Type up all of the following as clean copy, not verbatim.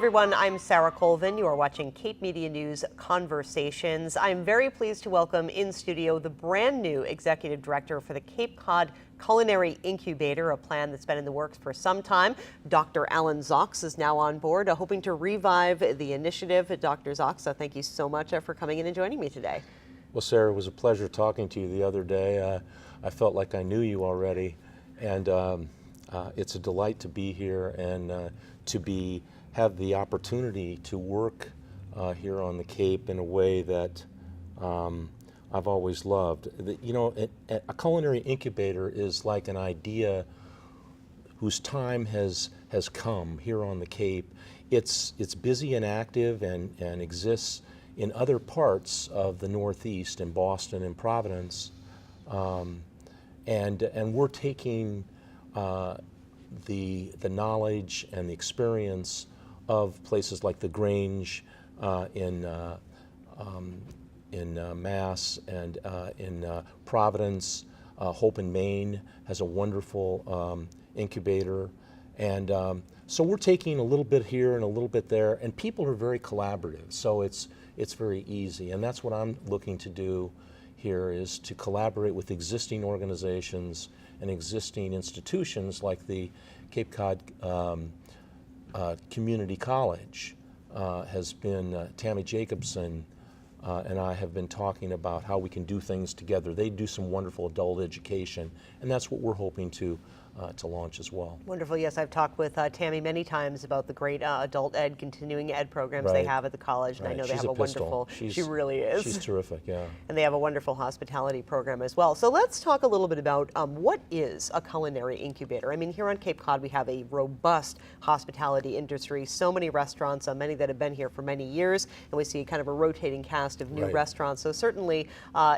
everyone, I'm Sarah Colvin. You are watching Cape Media News Conversations. I'm very pleased to welcome in studio the brand new Executive Director for the Cape Cod Culinary Incubator, a plan that's been in the works for some time. Dr. Alan Zox is now on board, hoping to revive the initiative. Dr. Zox, thank you so much for coming in and joining me today. Well, Sarah, it was a pleasure talking to you the other day. I felt like I knew you already, and it's a delight to be here and have the opportunity to work here on the Cape in a way that I've always loved. You know, a culinary incubator is like an idea whose time has come here on the Cape. It's busy and active and exists in other parts of the Northeast, in Boston and Providence, and we're taking the knowledge and the experience of places like the Grange in Mass and in Providence. Hope in Maine has a wonderful incubator, and so we're taking a little bit here and a little bit there, and people are very collaborative, so it's very easy, and that's what I'm looking to do here, is to collaborate with existing organizations and existing institutions like the Cape Cod Community College has been, Tammy Jacobson and I have been talking about how we can do things together. They do some wonderful adult education, and that's what we're hoping to launch as well. Wonderful. Yes, I've talked with Tammy many times about the great adult ed, continuing ed programs they have at the college, and I know they have a wonderful, she really is. She's terrific, yeah. And they have a wonderful hospitality program as well. So let's talk a little bit about what is a culinary incubator. I mean, here on Cape Cod we have a robust hospitality industry, so many restaurants, many that have been here for many years, and we see kind of a rotating cast of new restaurants. So certainly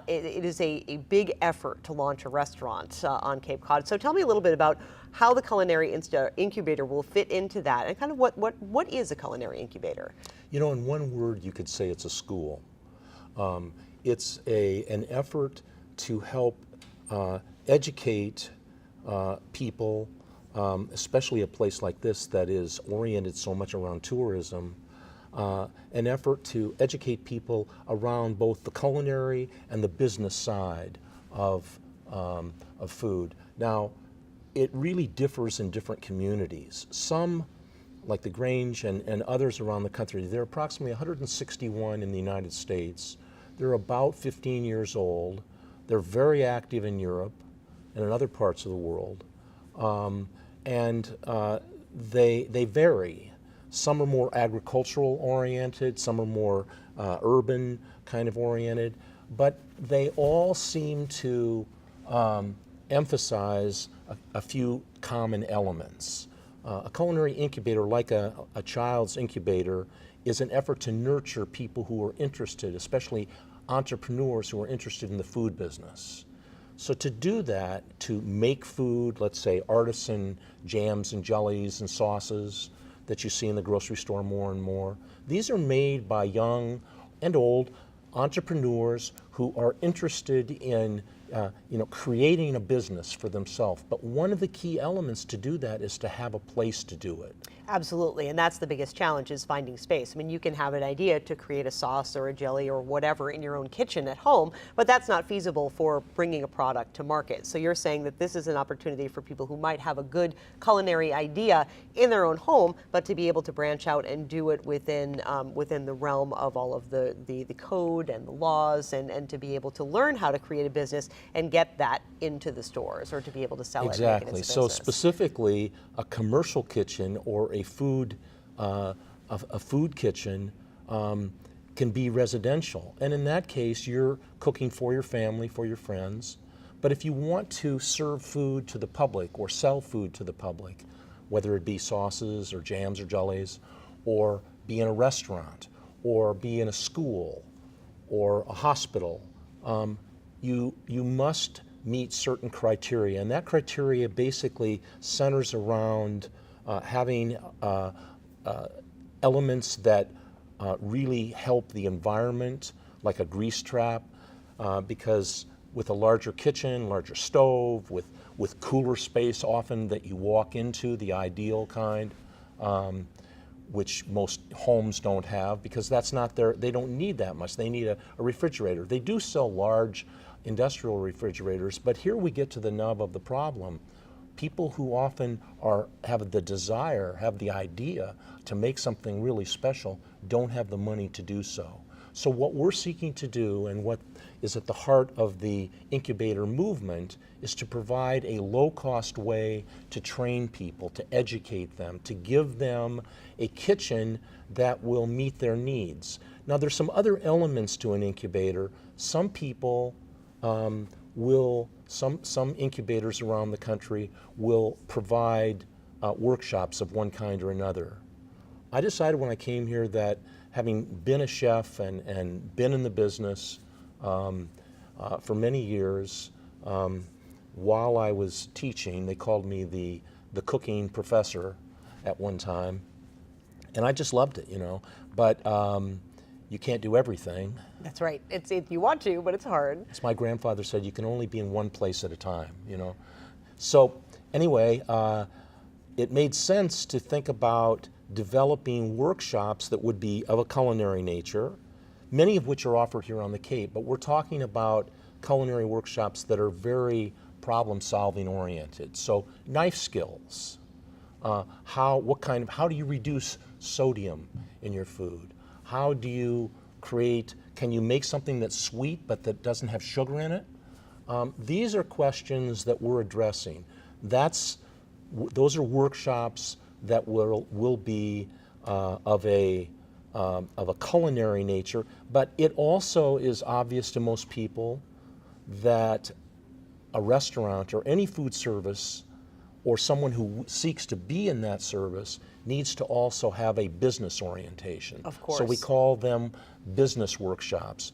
it is a big effort to launch a restaurant on Cape Cod. So tell me a little bit about how the culinary incubator will fit into that, and kind of what is a culinary incubator? You know, in one word, you could say it's a school. It's an effort to help educate people, especially a place like this that is oriented so much around tourism, an effort to educate people around both the culinary and the business side of food. Now, it really differs in different communities. Some, like the Grange and others around the country, there are approximately 161 in the United States. They're about 15 years old. They're very active in Europe and in other parts of the world. They vary. Some are more agricultural oriented, some are more urban kind of oriented, but they all seem to emphasize a few common elements. A culinary incubator, like a child's incubator, is an effort to nurture people who are interested, especially entrepreneurs who are interested in the food business. So to do that, to make food, let's say artisan jams and jellies and sauces that you see in the grocery store more and more, these are made by young and old entrepreneurs who are interested in creating a business for themselves. But one of the key elements to do that is to have a place to do it. Absolutely, and that's the biggest challenge, is finding space. I mean, you can have an idea to create a sauce or a jelly or whatever in your own kitchen at home, but that's not feasible for bringing a product to market. So you're saying that this is an opportunity for people who might have a good culinary idea in their own home, but to be able to branch out and do it within the realm of all of the code and the laws, and to be able to learn how to create a business and get that into the stores, or to be able to sell it. Exactly. So specifically, a commercial kitchen or a food kitchen can be residential, and in that case, you're cooking for your family, for your friends. But if you want to serve food to the public or sell food to the public, whether it be sauces or jams or jellies, or be in a restaurant, or be in a school or a hospital, you must meet certain criteria, and that criteria basically centers around having elements that really help the environment, like a grease trap, because with a larger kitchen, larger stove, with cooler space often that you walk into, the ideal kind, which most homes don't have because that's not their, they don't need that much. They need a refrigerator. They do sell large industrial refrigerators, but here we get to the nub of the problem. People who often have the desire, have the idea to make something really special, don't have the money to do so. So what we're seeking to do, and what is at the heart of the incubator movement, is to provide a low-cost way to train people, to educate them, to give them a kitchen that will meet their needs. Now there's some other elements to an incubator. Some people some incubators around the country will provide workshops of one kind or another. I decided when I came here that having been a chef and been in the business for many years, while I was teaching, they called me the cooking professor at one time, and I just loved it, you know. But you can't do everything. That's right. It's you want to, but it's hard. As my grandfather said, you can only be in one place at a time, you know. So anyway, it made sense to think about developing workshops that would be of a culinary nature, many of which are offered here on the Cape, but we're talking about culinary workshops that are very problem-solving oriented. So knife skills, how do you reduce sodium in your food? How do you can you make something that's sweet but that doesn't have sugar in it? These are questions that we're addressing. Those are workshops that will be of a culinary nature, but it also is obvious to most people that a restaurant or any food service or someone who seeks to be in that service needs to also have a business orientation. Of course. So we call them business workshops.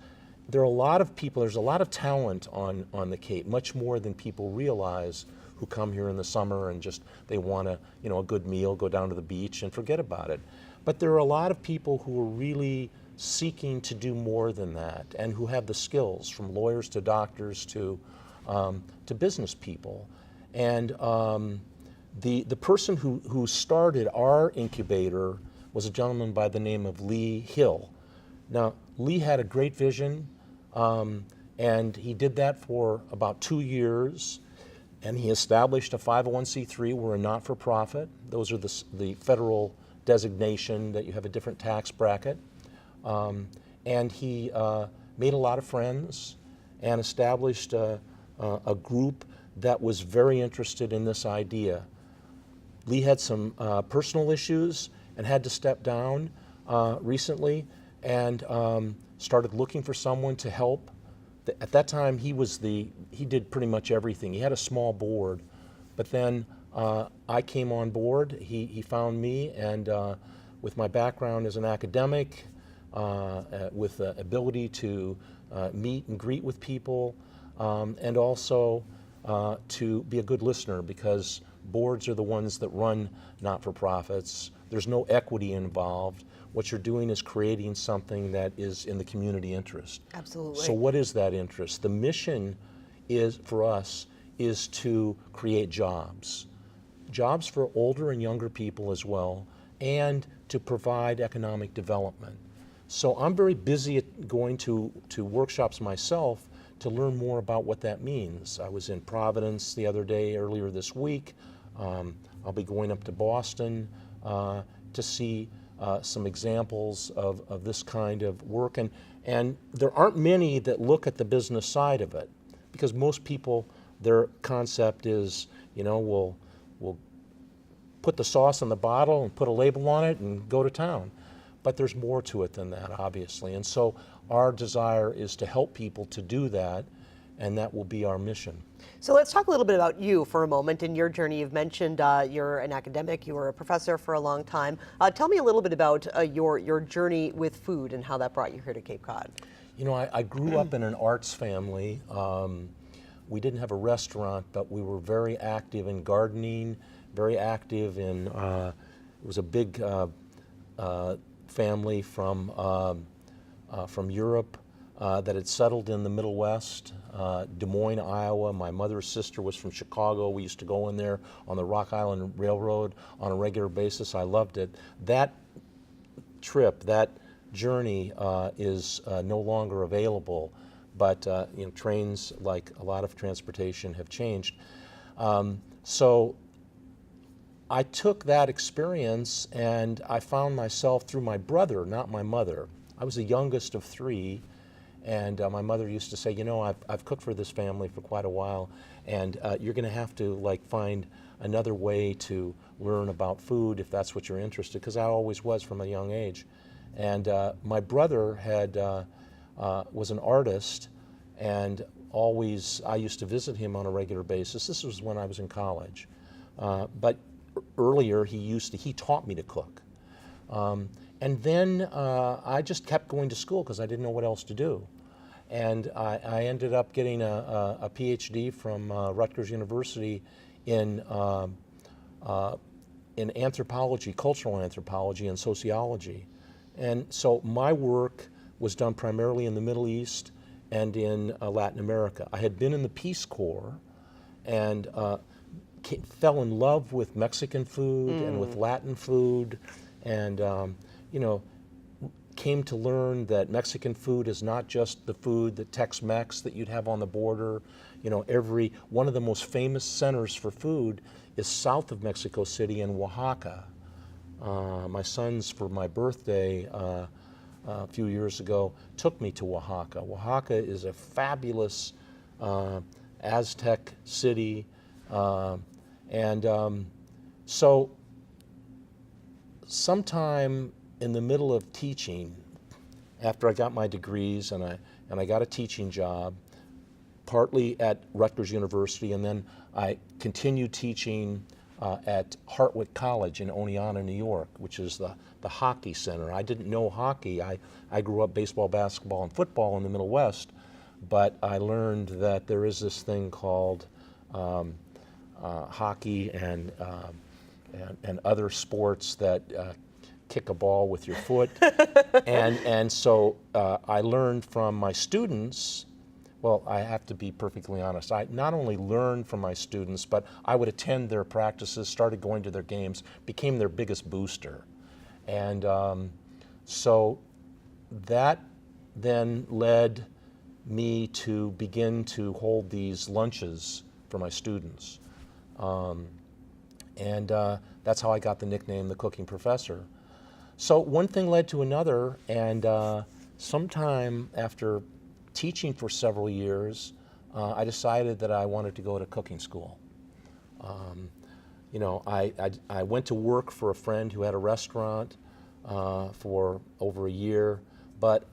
There are a lot of people, there's a lot of talent on the Cape, much more than people realize, who come here in the summer and just, they want a good meal, go down to the beach and forget about it. But there are a lot of people who are really seeking to do more than that and who have the skills, from lawyers to doctors to business people. And the person who started our incubator was a gentleman by the name of Lee Hill. Now, Lee had a great vision, and he did that for about 2 years, and he established a 501c3. We're a not-for-profit. Those are the federal designation that you have a different tax bracket. And he made a lot of friends and established a group that was very interested in this idea. Lee had some personal issues and had to step down recently, and started looking for someone to help. At that time, he did pretty much everything. He had a small board, but then I came on board. He found me, and with my background as an academic, with the ability to meet and greet with people, and also to be a good listener, because boards are the ones that run not-for-profits. There's no equity involved. What you're doing is creating something that is in the community interest. Absolutely. So what is that interest? The mission for us is to create jobs for older and younger people as well, and to provide economic development. So I'm very busy at going to workshops myself to learn more about what that means. I was in Providence the other day, earlier this week. I'll be going up to Boston to see some examples of this kind of work. And there aren't many that look at the business side of it, because most people, their concept is, we'll put the sauce in the bottle and put a label on it and go to town. But there's more to it than that, obviously. And so our desire is to help people to do that, and that will be our mission. So let's talk a little bit about you for a moment and your journey. You've mentioned you're an academic, you were a professor for a long time. Tell me a little bit about your journey with food and how that brought you here to Cape Cod. I grew up in an arts family. We didn't have a restaurant, but we were very active in gardening, very active in, it was a big family from Europe. that had settled in the Middle West, Des Moines, Iowa. My mother's sister was from Chicago. We used to go in there on the Rock Island Railroad on a regular basis. I loved it. That trip, that journey is no longer available, but trains, like a lot of transportation, have changed. So I took that experience and I found myself through my brother, not my mother. I was the youngest of three, and my mother used to say, I've cooked for this family for quite a while, and you're going to have to find another way to learn about food if that's what you're interested, because I always was from a young age. And my brother was an artist, and I used to visit him on a regular basis. This was when I was in college. But earlier, he taught me to cook. And then I just kept going to school because I didn't know what else to do. And I ended up getting a PhD from Rutgers University in anthropology, cultural anthropology, and sociology. And so my work was done primarily in the Middle East and in Latin America. I had been in the Peace Corps and fell in love with Mexican food and with Latin food, and came to learn that Mexican food is not just the food, the Tex-Mex that you'd have on the border. One of the most famous centers for food is south of Mexico City in Oaxaca. My sons, for my birthday a few years ago, took me to Oaxaca. Oaxaca is a fabulous Aztec city. So sometime in the middle of teaching, after I got my degrees and I got a teaching job, partly at Rutgers University, and then I continued teaching at Hartwick College in Oneonta, New York, which is the hockey center. I didn't know hockey. I grew up baseball, basketball, and football in the Middle West, but I learned that there is this thing called hockey and other sports that kick a ball with your foot. and so I learned from my students. Well, I have to be perfectly honest. I not only learned from my students, but I would attend their practices, started going to their games, became their biggest booster. And so that then led me to begin to hold these lunches for my students. That's how I got the nickname, the Cooking Professor. So one thing led to another, and sometime after teaching for several years, I decided that I wanted to go to cooking school. I went to work for a friend who had a restaurant for over a year, but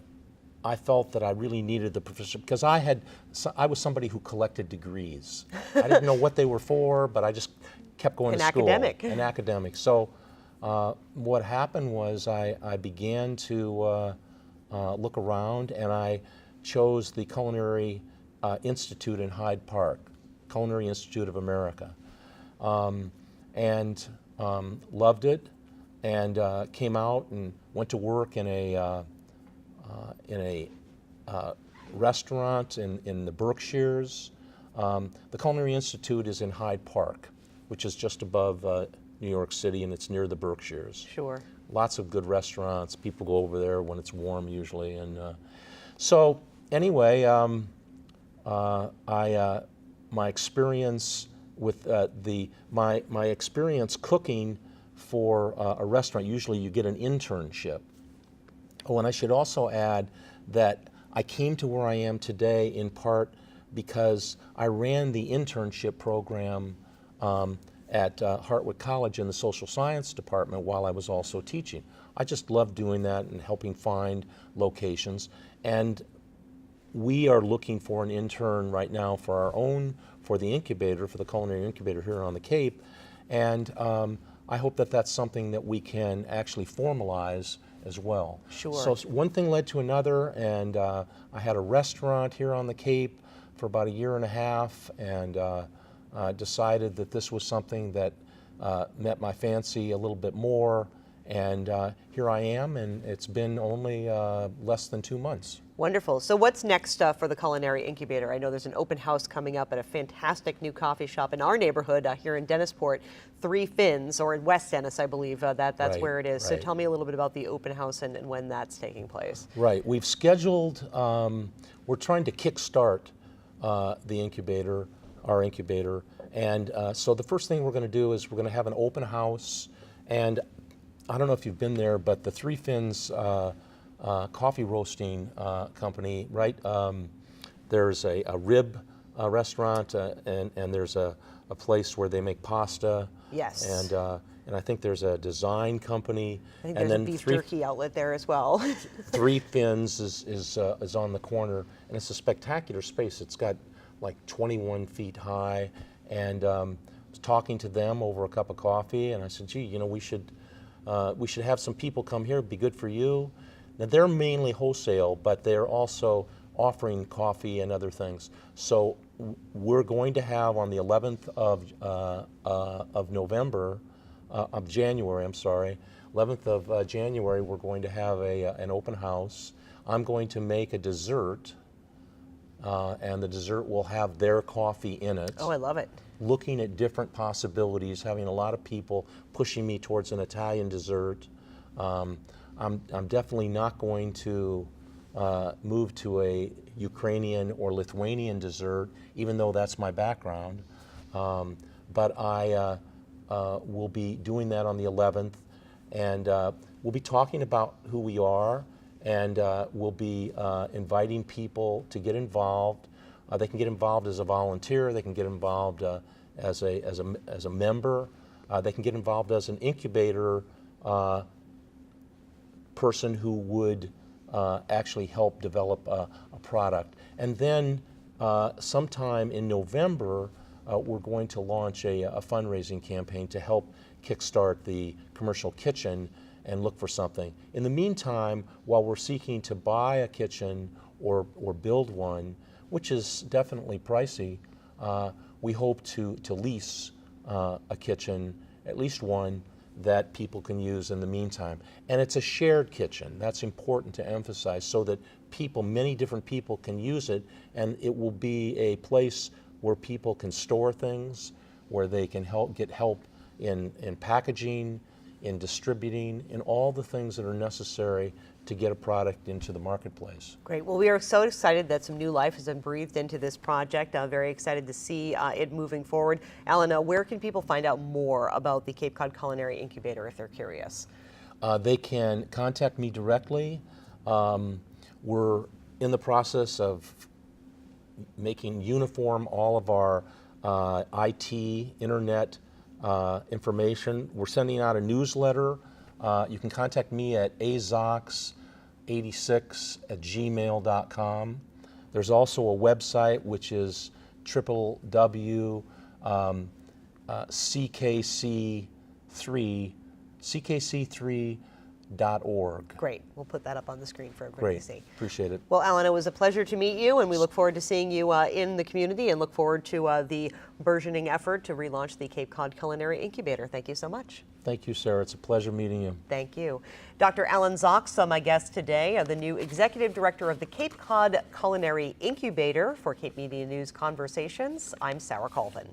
I felt that I really needed the profession because I was somebody who collected degrees. I didn't know what they were for, but I just kept going to school. An academic. So what happened was I began to look around, and I chose the Culinary Institute in Hyde Park, Culinary Institute of America, and loved it, and came out and went to work in a restaurant in the Berkshires. The Culinary Institute is in Hyde Park, which is just above New York City, and it's near the Berkshires. Sure. Lots of good restaurants. People go over there when it's warm usually. And so anyway, my experience with my experience cooking for a restaurant, usually you get an internship. Oh, and I should also add that I came to where I am today in part because I ran the internship program at Hartwick College in the social science department while I was also teaching. I just loved doing that and helping find locations. And we are looking for an intern right now for the incubator, for the Culinary Incubator here on the Cape. And I hope that that's something that we can actually formalize as well. Sure. So one thing led to another, and I had a restaurant here on the Cape for about a year and a half, and decided that this was something that met my fancy a little bit more, And here I am, and it's been only less than 2 months. Wonderful. So what's next for the Culinary Incubator? I know there's an open house coming up at a fantastic new coffee shop in our neighborhood here in Dennisport, Three Fins, or in West Dennis, I believe that's Right, where it is. So right. tell me a little bit about the open house and when that's taking place. Right. We've scheduled, we're trying to kickstart the incubator, our incubator. And so the first thing we're going to do is we're going to have an open house. And I don't know if you've been there, but the Three Fins coffee roasting company, right? There's a rib restaurant, and there's a place where they make pasta. Yes. And I think there's a design company. I think and there's then a beef jerky outlet there as well. Three Fins is on the corner, and it's a spectacular space. It's got like 21 feet high, and I was talking to them over a cup of coffee, and I said, gee, you know, we should have some people come here. It'd be good for you. Now, they're mainly wholesale, but they're also offering coffee and other things. So we're going to have on the 11th of November, of January, I'm sorry, 11th of January, we're going to have an open house. I'm going to make a dessert, and the dessert will have their coffee in it. Oh, I love it. Looking at different possibilities, having a lot of people pushing me towards an Italian dessert. I'm definitely not going to move to a Ukrainian or Lithuanian dessert, even though that's my background. But I will be doing that on the 11th, and we'll be talking about who we are, and we'll be inviting people to get involved. They can get involved as a volunteer. They can get involved as a member. They can get involved as an incubator person who would actually help develop a product. And then sometime in November, we're going to launch a fundraising campaign to help kickstart the commercial kitchen and look for something. In the meantime, while we're seeking to buy a kitchen or build one, which is definitely pricey, we hope to lease a kitchen, at least one, that people can use in the meantime. And it's a shared kitchen. That's important to emphasize, so that people, many different people, can use it, and it will be a place where people can store things, where they can get help in packaging, in distributing, in all the things that are necessary to get a product into the marketplace. Great. Well, we are so excited that some new life has been breathed into this project. Very excited to see it moving forward. Alan, where can people find out more about the Cape Cod Culinary Incubator if they're curious? They can contact me directly. We're in the process of making uniform all of our IT, internet information. We're sending out a newsletter. You can contact me at azox86@gmail.com. There's also a website, which is www.ckc3.org. Great. We'll put that up on the screen for everybody Great. to see. Appreciate it. Well, Alan, it was a pleasure to meet you, and we look forward to seeing you in the community, and look forward to the burgeoning effort to relaunch the Cape Cod Culinary Incubator. Thank you so much. Thank you, Sarah. It's a pleasure meeting you. Thank you. Dr. Alan Zox, my guest today, the new Executive Director of the Cape Cod Culinary Incubator. For Cape Media News Conversations, I'm Sarah Colvin.